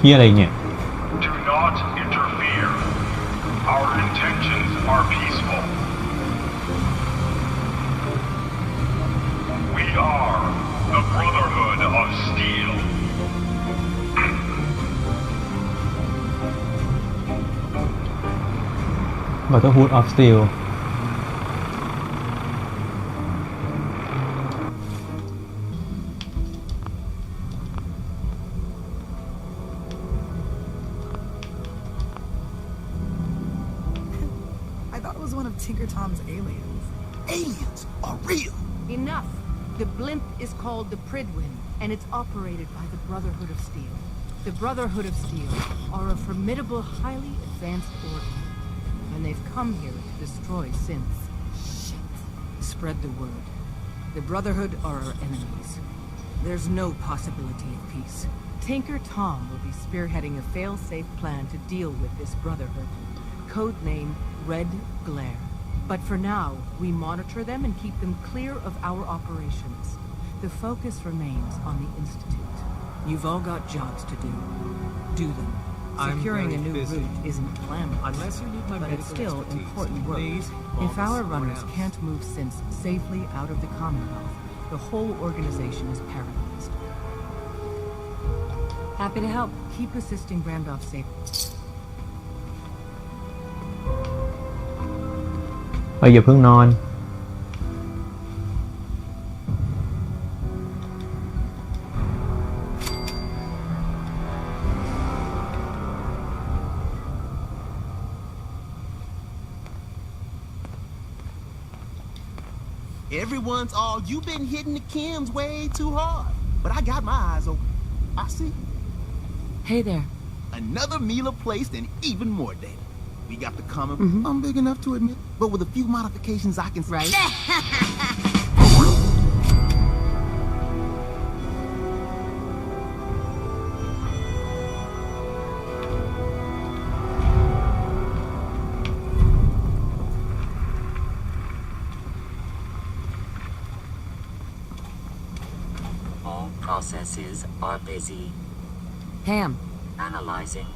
ที่อะไรเนี่ย Do not interfere. Our intentions are peaceful. We are the Brotherhood of Steel. Brotherhood of Steel I thought it was one of Tinker Tom's aliens. Aliens are real. Enough! The blimp is called the Pridwin, and it's operated by the Brotherhood of Steel. The Brotherhood of Steel are a formidable, highly advanced order, and they've come here to destroy synths. Shit. Spread the word. The Brotherhood are our enemies. There's no possibility of peace. Tinker Tom will be spearheading a fail-safe plan to deal with this Brotherhood. Codename Red Glare. But for now, we monitor them and keep them clear of our operations. The focus remains on the Institute. You've all got jobs to do. Do them. Securing a new route isn't glamorous, Unless you need my but it's medical still expertise, important work. please, If our Boss runners Brown. can't move synths safely out of the Commonwealth, the whole organization is paralyzed. Happy to help. Keep assisting Randolph safe. อย่าเพิ่งนอน Everyone's all, you've been hitting the chems way too hard. But I got my eyes open. I see. Hey there. Another Mila placed and even more data. We got the common. I'm big enough to admit, but with a few modifications I can... Right? All processes are busy. Ham. Analyzing.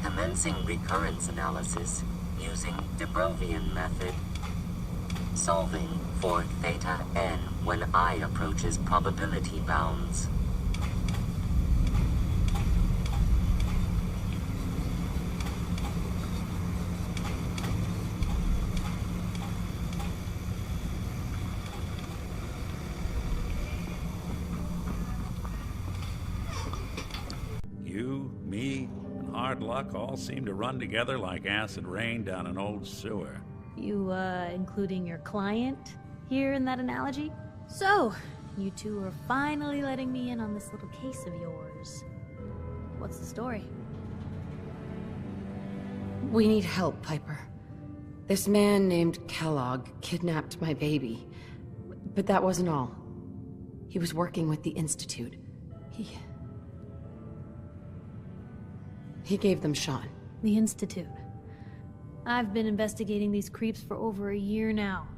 Commencing recurrence analysis using Dubrovian method. Solving for theta n when I approaches probability bounds. You, me, and hard luck all seem to run together like acid rain down an old sewer. You, including your client here in that analogy? So, you two are finally letting me in on this little case of yours. What's the story? We need help, Piper. This man named Kellogg kidnapped my baby. But that wasn't all. He was working with the Institute. He gave them Sean. The Institute. I've been investigating these creeps for over a year now.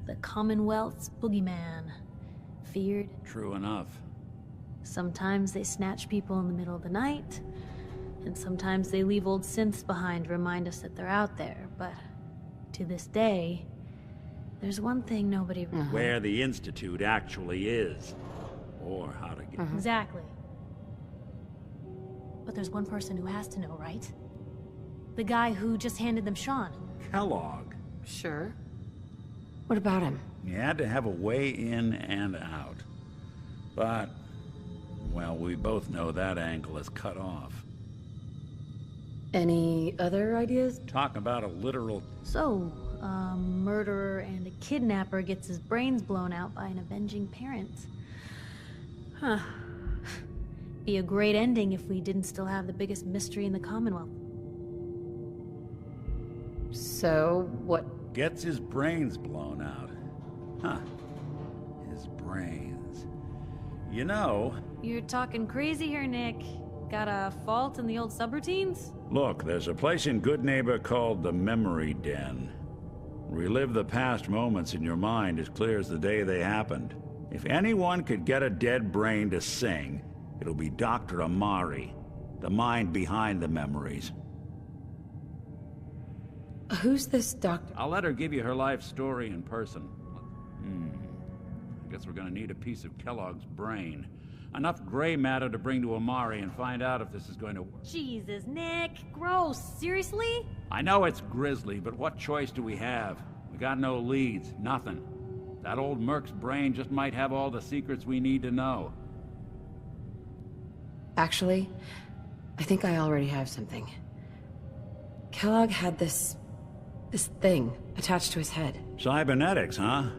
The Commonwealth's boogeyman. Feared. True enough. Sometimes they snatch people in the middle of the night, and sometimes they leave old synths behind to remind us that they're out there, but to this day, there's one thing nobody... Where the Institute actually is. Or how to get... Exactly. But there's one person who has to know, right? The guy who just handed them Sean. Kellogg. Sure. What about him? He had to have a way in and out. But, well, we both know that angle is cut off. Any other ideas? Talk about a literal... So, a murderer and a kidnapper gets his brains blown out by an avenging parent. Huh. Be a great ending if we didn't still have the biggest mystery in the Commonwealth. So, what? Gets his brains blown out. Huh. His brains. You know... You're talking crazy here, Nick. Got a fault in the old subroutines? Look, there's a place in Good Neighbor called the Memory Den. Relive the past moments in your mind as clear as the day they happened. If anyone could get a dead brain to sing, it'll be Dr. Amari. The mind behind the memories. Who's this doctor? I'll let her give you her life story in person. I guess we're gonna need a piece of Kellogg's brain. Enough gray matter to bring to Amari and find out if this is going to work. Jesus, Nick. Gross. Seriously? I know it's grisly, but what choice do we have? We got no leads, nothing. That old Merc's brain just might have all the secrets we need to know. Actually, I think I already have something. Kellogg had this thing attached to his head. Cybernetics, huh?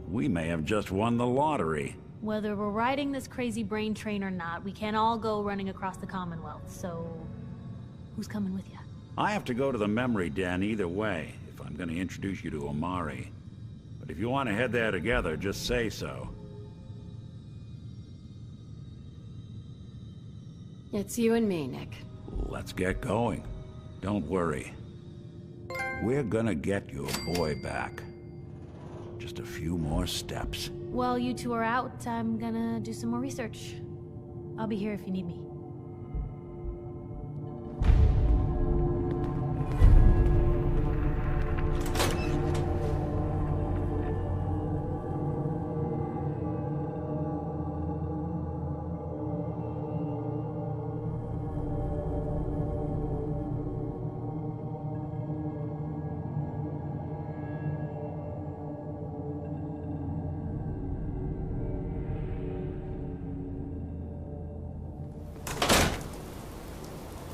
We may have just won the lottery. Whether we're riding this crazy brain train or not, we can't all go running across the Commonwealth, so... who's coming with you? I have to go to the memory den either way, if I'm gonna introduce you to Amari. But if you want to head there together, just say so. It's you and me, Nick. Let's get going. Don't worry. We're gonna get your boy back. Just a few more steps. While you two are out, I'm gonna do some more research. I'll be here if you need me.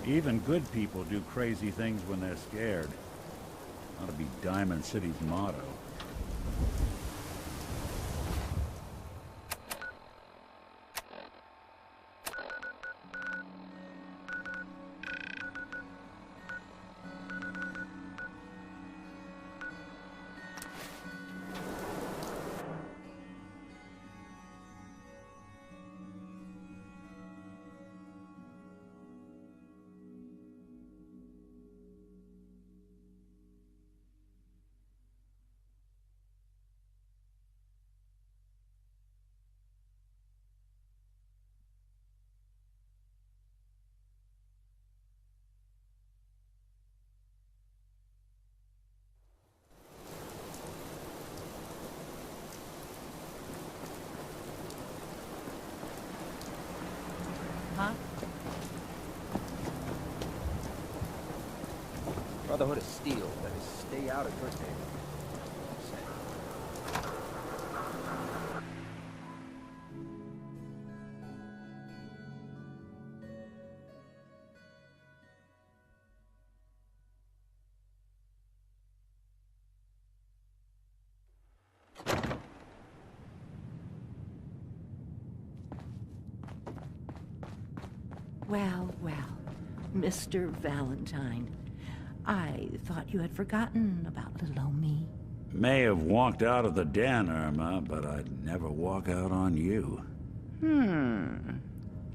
Even good people do crazy things when they're scared. Ought to be Diamond City's motto. Brotherhood of Steel, better stay out of Good Neighbor. Well, well, Mr. Valentine. I thought you had forgotten about little old me. May have walked out of the den, Irma, but I'd never walk out on you.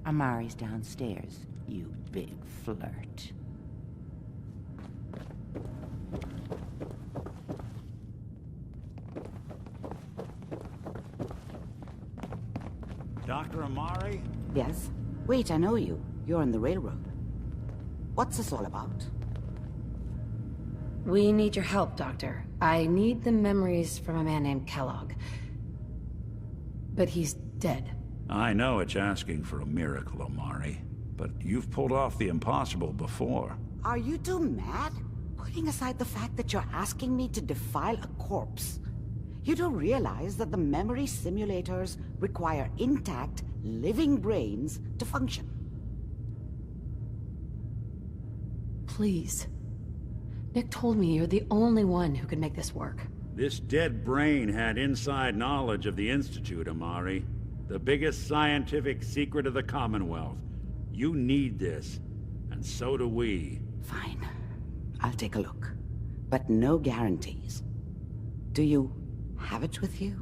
Amari's downstairs, you big flirt. Dr. Amari? Yes? Wait, I know you. You're on the railroad. What's this all about? We need your help, Doctor. I need the memories from a man named Kellogg. But he's dead. I know it's asking for a miracle, Amari, but you've pulled off the impossible before. Are you two mad? Putting aside the fact that you're asking me to defile a corpse, you don't realize that the memory simulators require intact, living brains to function. Please. Nick told me you're the only one who could make this work. This dead brain had inside knowledge of the Institute, Amari. The biggest scientific secret of the Commonwealth. You need this, and so do we. Fine. I'll take a look. But no guarantees. Do you have it with you?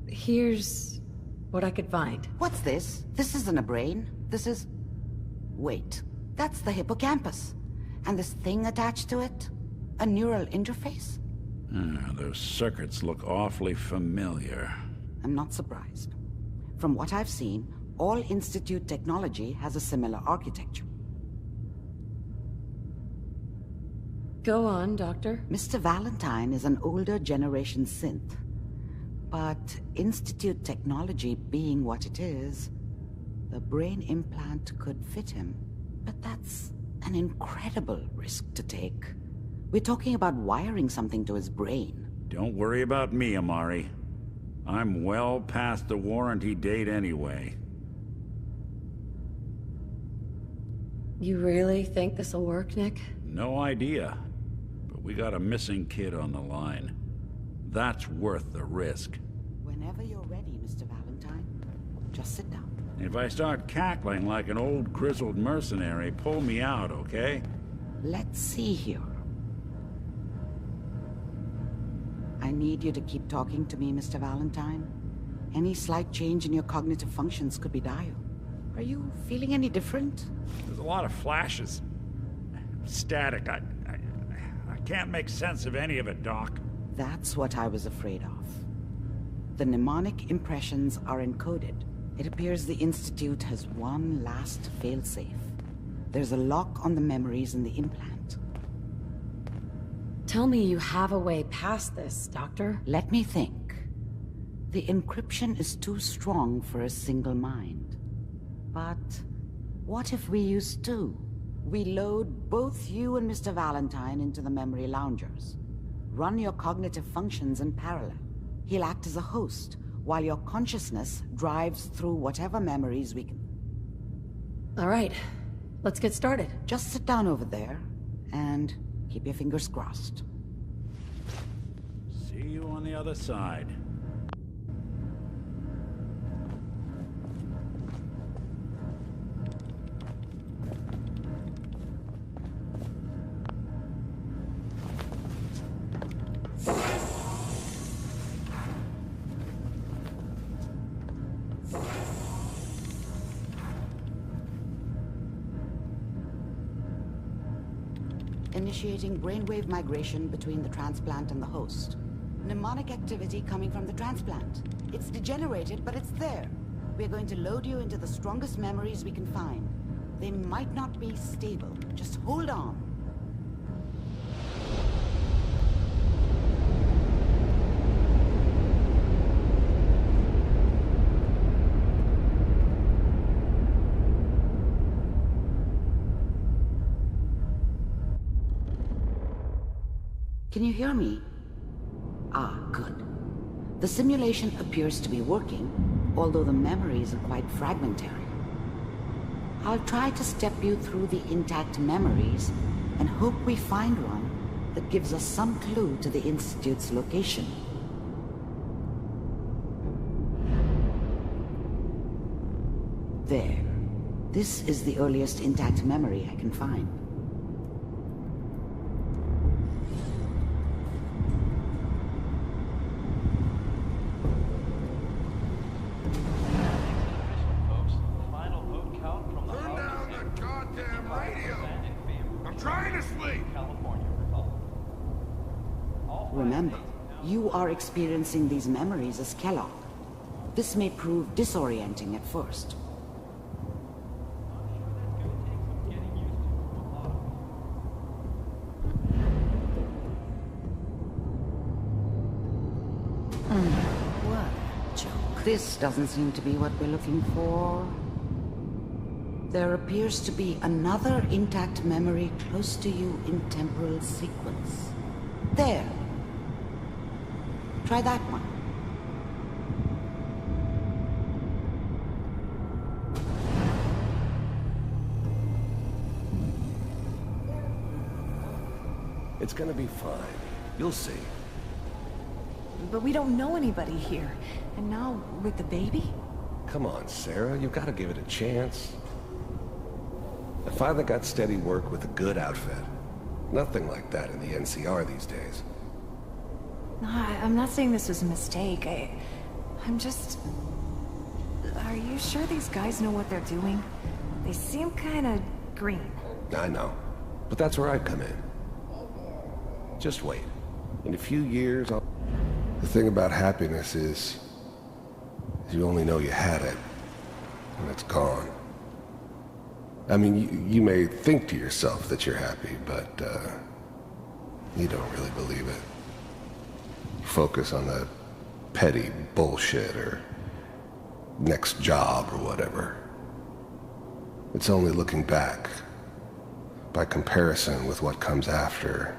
Here's what I could find. What's this? This isn't a brain. This is... Wait. That's the hippocampus. And this thing attached to it? A neural interface? Those circuits look awfully familiar. I'm not surprised. From what I've seen, All Institute technology has a similar architecture. Go on, Doctor. Mr. Valentine is an older generation synth. But Institute technology being what it is, the brain implant could fit him. But that's an incredible risk to take. We're talking about wiring something to his brain. Don't worry about me, Amari. I'm well past the warranty date anyway. You really think this'll work, Nick? No idea. But we got a missing kid on the line. That's worth the risk. Whenever you're ready, Mr. Valentine, just sit down. If I start cackling like an old grizzled mercenary, pull me out, okay? Let's see here. I need you to keep talking to me, Mr. Valentine. Any slight change in your cognitive functions could be dire. Are you feeling any different? There's a lot of flashes. Static. I can't make sense of any of it, Doc. That's what I was afraid of. The mnemonic impressions are encoded. It appears the Institute has one last failsafe. There's a lock on the memories in the implant. Tell me you have a way past this, Doctor. Let me think. The encryption is too strong for a single mind. But what if we use two? We load both you and Mr. Valentine into the memory loungers. Run your cognitive functions in parallel. He'll act as a host, while your consciousness drives through whatever memories we can... All right, let's get started. Just sit down over there, and keep your fingers crossed. See you on the other side. Initiating brainwave migration between the transplant and the host. Mnemonic activity coming from the transplant. It's degenerated, but it's there. We're going to load you into the strongest memories we can find. They might not be stable. Just hold on. Can you hear me? Ah, good. The simulation appears to be working, although the memories are quite fragmentary. I'll try to step you through the intact memories and hope we find one that gives us some clue to the Institute's location. There. This is the earliest intact memory I can find. Remember, you are experiencing these memories as Kellogg. This may prove disorienting at first. What a joke. This doesn't seem to be what we're looking for. There appears to be another intact memory close to you in temporal sequence. There. Try that one. It's gonna be fine. You'll see. But we don't know anybody here. And now, with the baby? Come on, Sarah. You've got to give it a chance. I finally got steady work with a good outfit. Nothing like that in the NCR these days. No, I'm not saying this was a mistake. I'm just... Are you sure these guys know what they're doing? They seem kinda green. I know. But that's where I come in. Just wait. In a few years, I'll... The thing about happiness is you only know you had it and it's gone. I mean, you may think to yourself that you're happy, but you don't really believe it. Focus on that petty bullshit or next job or whatever. It's only looking back, by comparison with what comes after,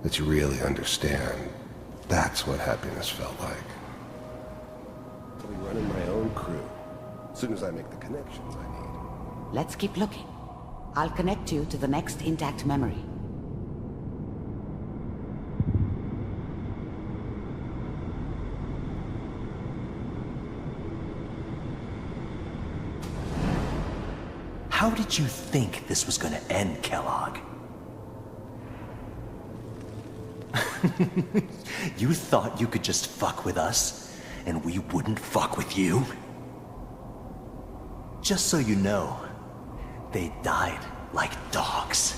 that you really understand. That's what happiness felt like. I'll be running my own crew, as soon as I make the connections I need. Let's keep looking. I'll connect you to the next intact memory. How did you think this was gonna end, Kellogg? You thought you could just fuck with us, and we wouldn't fuck with you? Just so you know, they died like dogs.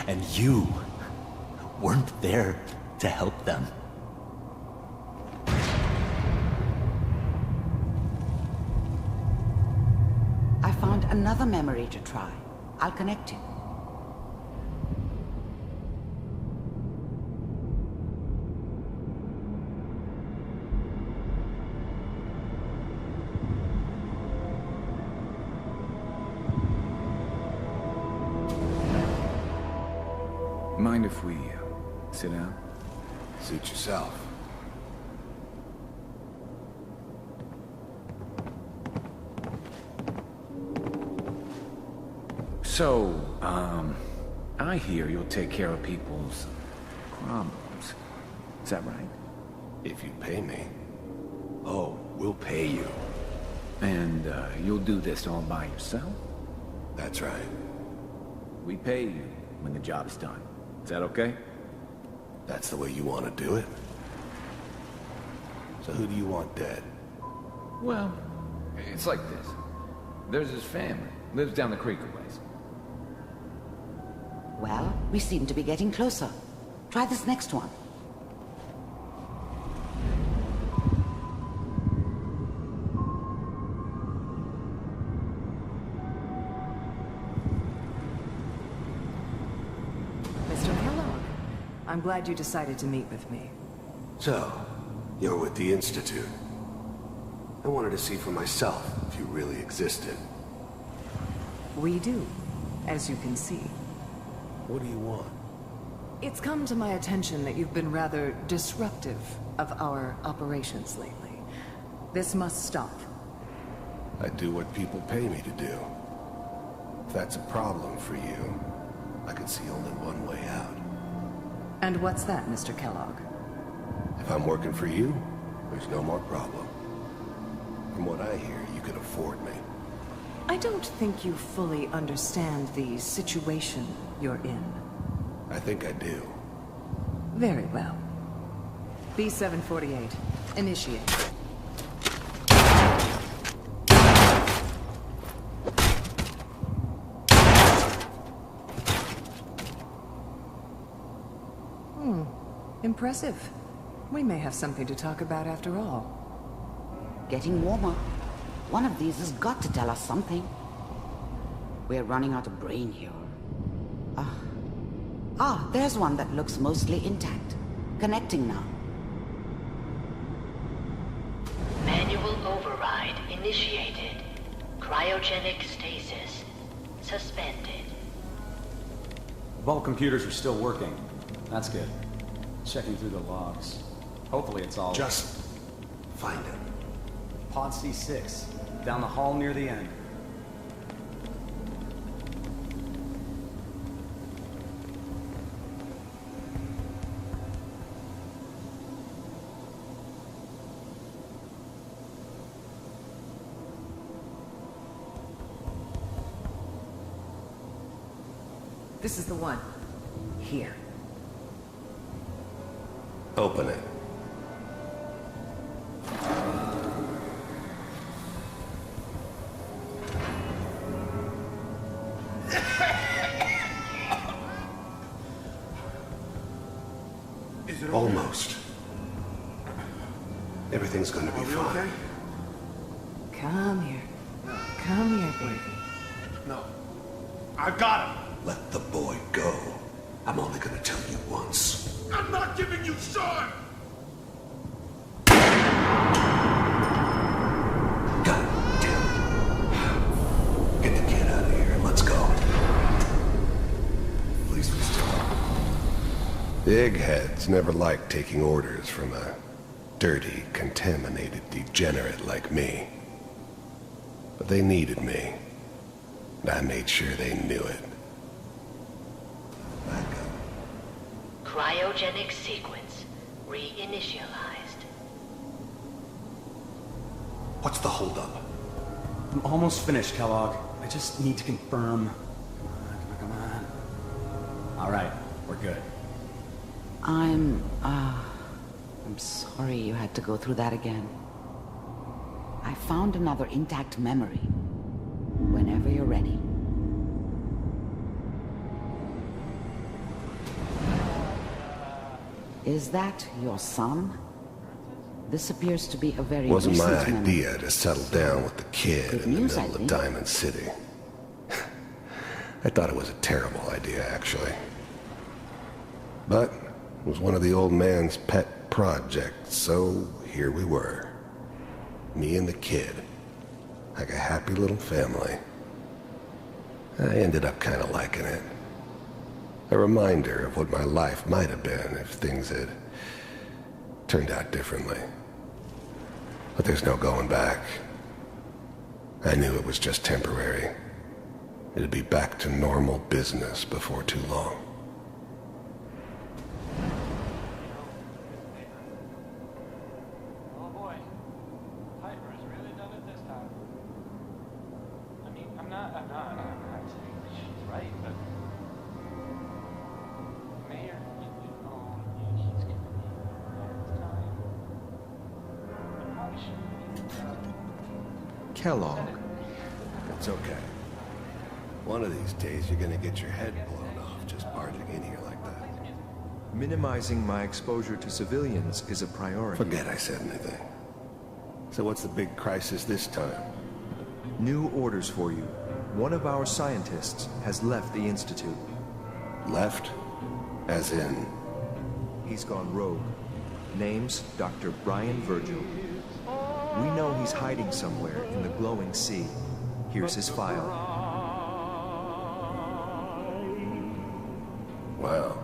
And you weren't there to help them. I found another memory to try. I'll connect you. Mind if we sit down? Suit yourself. So, I hear you'll take care of people's problems. Is that right? If you pay me. Oh, we'll pay you. And, you'll do this all by yourself? That's right. We pay you when the job's done. Is that okay? That's the way you want to do it? So who do you want dead? Well, it's like this. There's his family. Lives down the creek a ways. Well, we seem to be getting closer. Try this next one. Mr. Kellogg, I'm glad you decided to meet with me. So, you're with the Institute. I wanted to see for myself if you really existed. We do, as you can see. What do you want? It's come to my attention that you've been rather disruptive of our operations lately. This must stop. I do what people pay me to do. If that's a problem for you, I can see only one way out. And what's that, Mr. Kellogg? If I'm working for you, there's no more problem. From what I hear, you can afford me. I don't think you fully understand the situation you're in. I think I do. Very well. B-748, initiate. Impressive. We may have something to talk about after all. Getting warmer. One of these has got to tell us something. We're running out of brain here. There's one that looks mostly intact. Connecting now. Manual override initiated. Cryogenic stasis suspended. Vault computers are still working. That's good. Checking through the logs. Hopefully it's all... Just find it. Pod C6. Down the hall near the end. This is the one. Here. Open it. Almost. Everything's going to be fine. Come here. Come here, baby. No. I've got him. Let the boy go. I'm only gonna tell you once. I'm not giving you Sean! God damn it. Get the kid out of here. Let's go. At least we still are. The eggheads never liked taking orders from a dirty, contaminated degenerate like me. But they needed me. And I made sure they knew it. Cryogenic sequence reinitialized. What's the holdup? I'm almost finished, Kellogg. I just need to confirm. Come on. All right, we're good. I'm sorry you had to go through that again. I found another intact memory. Whenever you're ready. Is that your son? This appears to be a very Wasn't my recent memory. idea to settle down with the kid Good in the news, middle I of think. Diamond City. I thought it was a terrible idea, actually. But it was one of the old man's pet projects, so here we were. Me and the kid. Like a happy little family. I ended up kind of liking it. A reminder of what my life might have been if things had turned out differently. But there's no going back. I knew it was just temporary. It'd be back to normal business before too long. Oh boy, Piper has really done it this time. I mean, I'm not saying she's right, but Mayor, he's giving me his time. I probably shouldn't. Kellogg. It's okay. One of these days you're gonna get your head blown off just barging in here like that. Minimizing my exposure to civilians is a priority. Forget I said anything. So what's the big crisis this time? New orders for you. One of our scientists has left the Institute. Left? As in? He's gone rogue. Name's Dr. Brian Virgil. We know he's hiding somewhere in the glowing sea. Here's his file. Wow.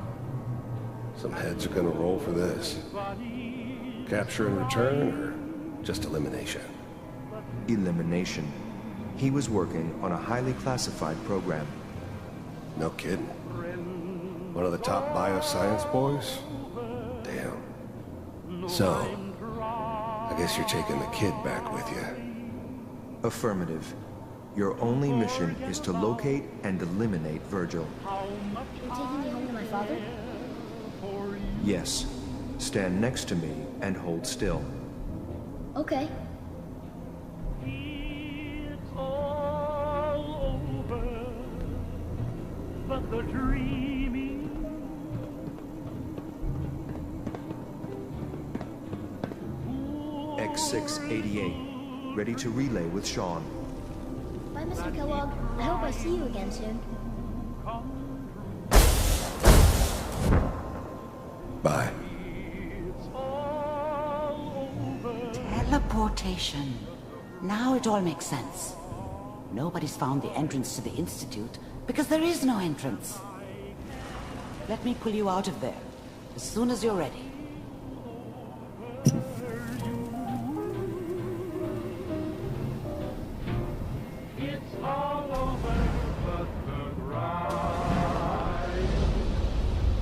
Some heads are gonna roll for this. Capture and return, or just elimination? Elimination. He was working on a highly classified program. No kidding. One of the top bioscience boys? Damn. So, I guess you're taking the kid back with you. Affirmative. Your only mission is to locate and eliminate Virgil. You're taking me home to my father? Yes. Stand next to me and hold still. Okay. But the dreaming X688. Ready to relay with Sean. Bye, Mr. Kellogg. I hope I see you again soon. Bye. Teleportation. Now it all makes sense. Nobody's found the entrance to the Institute because there is no entrance. Let me pull you out of there as soon as you're ready. it's all over but the grind.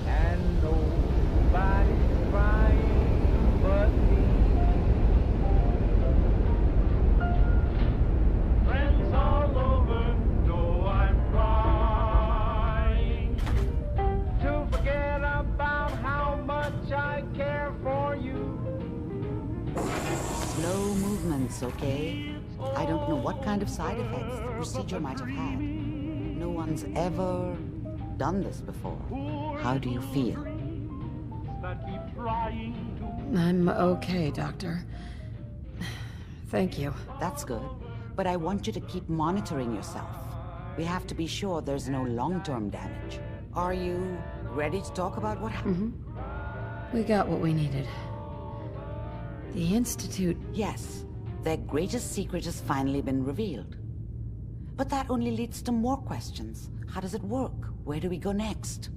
And nobody's crying but me. Friends all over know I'm crying. To forget about how much I care for you. Slow movements, okay? I don't know what kind of side effects the procedure might have had. No one's ever done this before. How do you feel? I'm okay, Doctor. Thank you. That's good. but I want you to keep monitoring yourself. We have to be sure there's no long-term damage. Are you ready to talk about what happened? We got what we needed. The Institute... Yes. Their greatest secret has finally been revealed. But that only leads to more questions. How does it work? Where do we go next?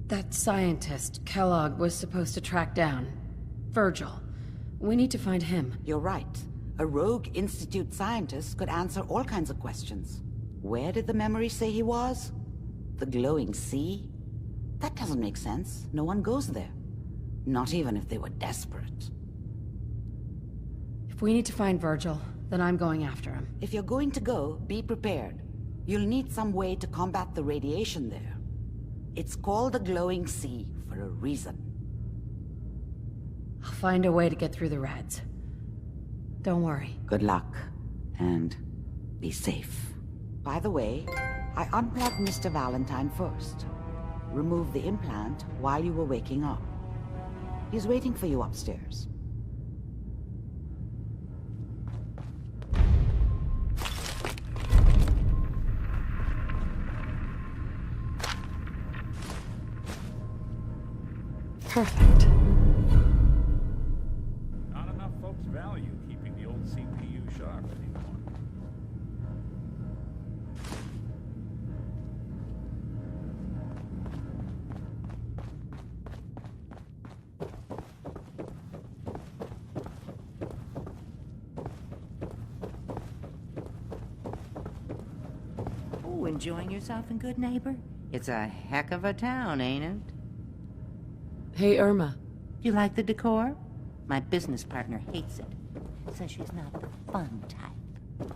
That scientist, Kellogg, was supposed to track down. Virgil. We need to find him. You're right. A rogue Institute scientist could answer all kinds of questions. Where did the memory say he was? The glowing sea? That doesn't make sense. No one goes there. Not even if they were desperate. If we need to find Virgil, then I'm going after him. If you're going to go, be prepared. You'll need some way to combat the radiation there. It's called the glowing sea for a reason. I'll find a way to get through the rats. Don't worry. Good luck. And be safe. By the way, I unplugged Mr. Valentine first. Removed the implant while you were waking up. He's waiting for you upstairs. Perfect. Not enough folks value keeping the old CPU sharp anymore. Oh, enjoying yourself in Good Neighbor? It's a heck of a town, ain't it? Hey, Irma. You like the decor? My business partner hates it. Says she's not the fun type.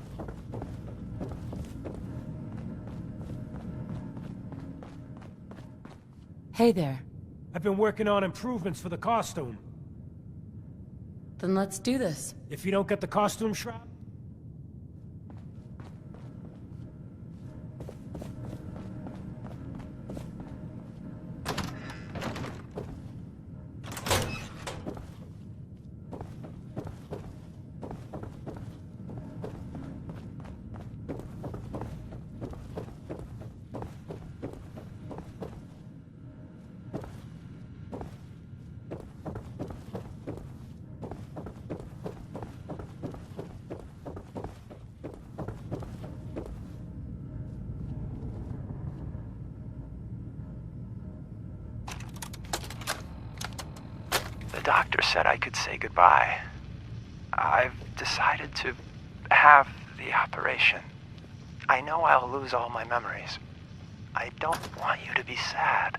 Hey there. I've been working on improvements for the costume. Then let's do this. If you don't get the costume shroud... The doctor said I could say goodbye. I've decided to have the operation. I know I'll lose all my memories. I don't want you to be sad.